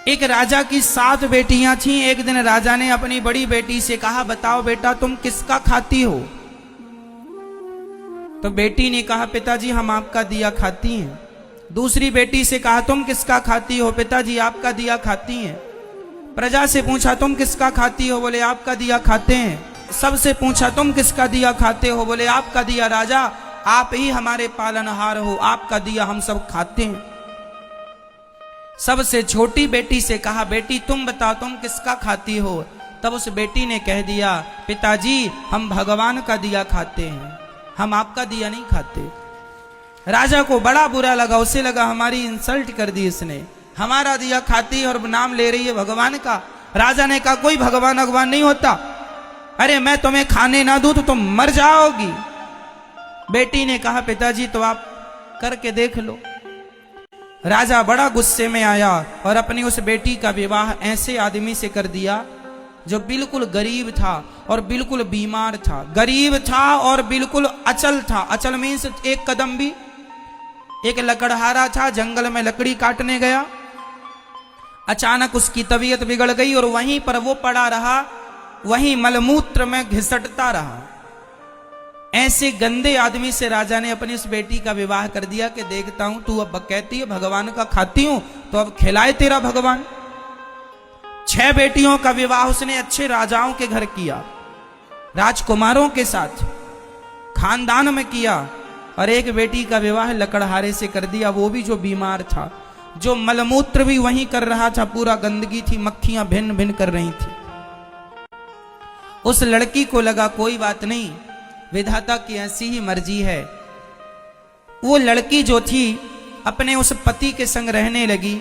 एक राजा की 7 बेटियां थीं। एक दिन राजा ने अपनी बड़ी बेटी से कहा, बताओ बेटा तुम किसका खाती हो? तो बेटी ने कहा, पिताजी हम आपका दिया खाती हैं। दूसरी बेटी से कहा, तुम किसका खाती हो? पिताजी आपका दिया खाती हैं। प्रजा से पूछा, तुम किसका खाती हो? बोले आपका दिया खाते हैं। सबसे पूछा, तुम किसका दिया खाते हो? बोले आपका दिया। राजा आप ही हमारे पालनहार हो, आपका दिया हम सब खाते हैं। सबसे छोटी बेटी से कहा, बेटी तुम बताओ तुम किसका खाती हो? तब उस बेटी ने कह दिया, पिताजी हम भगवान का दिया खाते हैं, हम आपका दिया नहीं खाते। राजा को बड़ा बुरा लगा, उसे लगा हमारी इंसल्ट कर दी इसने, हमारा दिया खाती है और नाम ले रही है भगवान का। राजा ने कहा, कोई भगवान भगवान नहीं होता, अरे मैं तुम्हें खाने ना दूं तो तुम मर जाओगी। बेटी ने कहा, पिताजी तो आप करके देख लो। राजा बड़ा गुस्से में आया और अपनी उस बेटी का विवाह ऐसे आदमी से कर दिया जो बिल्कुल गरीब था और बिल्कुल बीमार था। गरीब था और बिल्कुल अचल था। अचल मीन्स एक कदम भी। एक लकड़हारा था, जंगल में लकड़ी काटने गया, अचानक उसकी तबीयत बिगड़ गई और वहीं पर वो पड़ा रहा, वहीं मलमूत्र में घिसटता रहा। ऐसे गंदे आदमी से राजा ने अपनी उस बेटी का विवाह कर दिया कि देखता हूं तू अब कहती है भगवान का खाती हूं तो अब खिलाए तेरा भगवान। 6 बेटियों का विवाह उसने अच्छे राजाओं के घर किया, राजकुमारों के साथ खानदान में किया, और एक बेटी का विवाह लकड़हारे से कर दिया, वो भी जो बीमार था, जो मलमूत्र भी वहीं कर रहा था, पूरा गंदगी थी, मक्खियां भिन्न भिन्न कर रही थी। उस लड़की को लगा कोई बात नहीं, विधाता की ऐसी ही मर्जी है। वो लड़की जो थी अपने उस पति के संग रहने लगी।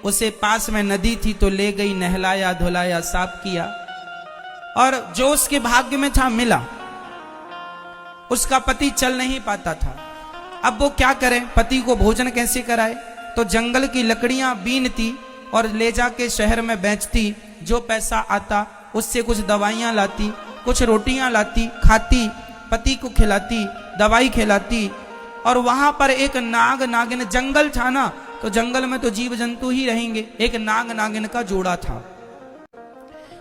उसे पास में नदी थी तो ले गई, नहलाया धुलाया साफ किया, और जो उसके भाग्य में था मिला। उसका पति चल नहीं पाता था, अब वो क्या करे, पति को भोजन कैसे कराए? तो जंगल की लकड़ियां बीनती और ले जाके शहर में बेचती, जो पैसा आता उससे कुछ दवाइयां लाती, कुछ रोटियां लाती, खाती, पति को खिलाती, दवाई खिलाती। और वहां पर एक नाग नागिन, जंगल था ना तो जंगल में तो जीव जंतु ही रहेंगे, एक नाग नागिन का जोड़ा था।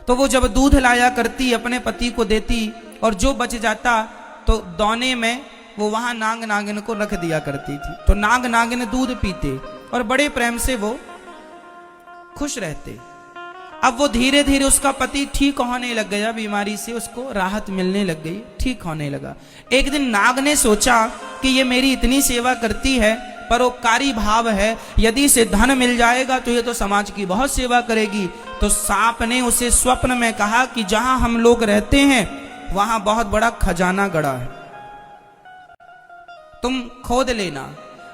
तो वो जब दूध लाया करती अपने पति को देती, और जो बच जाता तो दौने में वो वहां नाग नागिन को रख दिया करती थी। तो नाग नागिन दूध पीते और बड़े प्रेम से वो खुश रहते। अब वो धीरे धीरे उसका पति ठीक होने लग गया, बीमारी से उसको राहत मिलने लग गई, ठीक होने लगा। एक दिन नाग ने सोचा कि ये मेरी इतनी सेवा करती है, परोपकारी भाव है, यदि इसे धन मिल जाएगा तो ये तो समाज की बहुत सेवा करेगी। तो सांप ने उसे स्वप्न में कहा कि जहां हम लोग रहते हैं वहां बहुत बड़ा खजाना गड़ा है, तुम खोद लेना।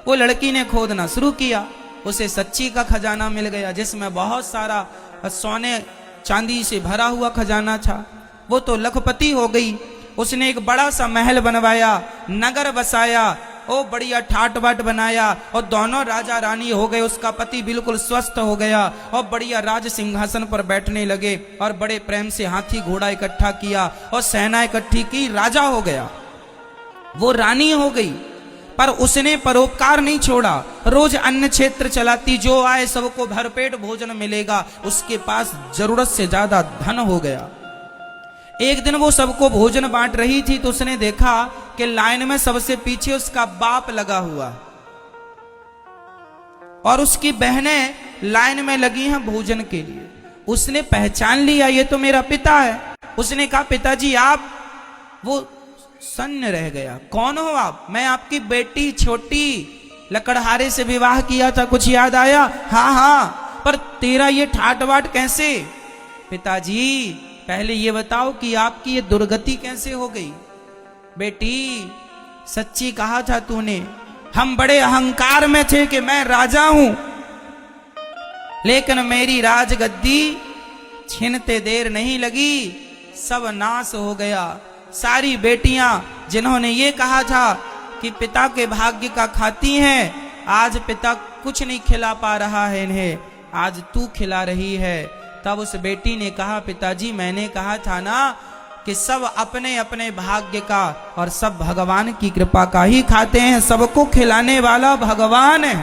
वो लड़की ने खोदना शुरू किया, उसे सच्ची का खजाना मिल गया, जिसमें बहुत सारा सोने चांदी से भरा हुआ खजाना था। वो तो लखपति हो गई। उसने एक बड़ा सा महल बनवाया, नगर बसाया, ओ बढ़िया ठाट बाट बनाया, और दोनों राजा रानी हो गए। उसका पति बिल्कुल स्वस्थ हो गया और बढ़िया राज सिंहासन पर बैठने लगे, और बड़े प्रेम से हाथी घोड़ा इकट्ठा किया और सेना इकट्ठी की, राजा हो गया। वो रानी हो गई, पर उसने परोपकार नहीं छोड़ा। रोज अन्न क्षेत्र चलाती, जो आए सबको भरपेट भोजन मिलेगा। उसके पास जरूरत से ज्यादा धन हो गया। एक दिन वो सबको भोजन बांट रही थी तो उसने देखा कि लाइन में सबसे पीछे उसका बाप लगा हुआ और उसकी बहनें लाइन में लगी हैं भोजन के लिए। उसने पहचान लिया, ये तो मेरा पिता है। उसने कहा, पिताजी आप? वो सन्न रह गया, कौन हो आप? मैं आपकी बेटी छोटी, लकड़हारे से विवाह किया था, कुछ याद आया? हाँ हाँ, पर तेरा ये ठाट बाट कैसे? पिताजी पहले ये बताओ कि आपकी ये दुर्गति कैसे हो गई? बेटी सच्ची कहा था तूने, हम बड़े अहंकार में थे कि मैं राजा हूं, लेकिन मेरी राजगद्दी छीनते देर नहीं लगी, सब नाश हो गया। सारी बेटियां जिन्होंने ये कहा था कि पिता के भाग्य का खाती हैं, आज पिता कुछ नहीं खिला पा रहा है इन्हें, आज तू खिला रही है। तब उस बेटी ने कहा, पिताजी मैंने कहा था ना कि सब अपने अपने भाग्य का और सब भगवान की कृपा का ही खाते हैं, सबको खिलाने वाला भगवान है।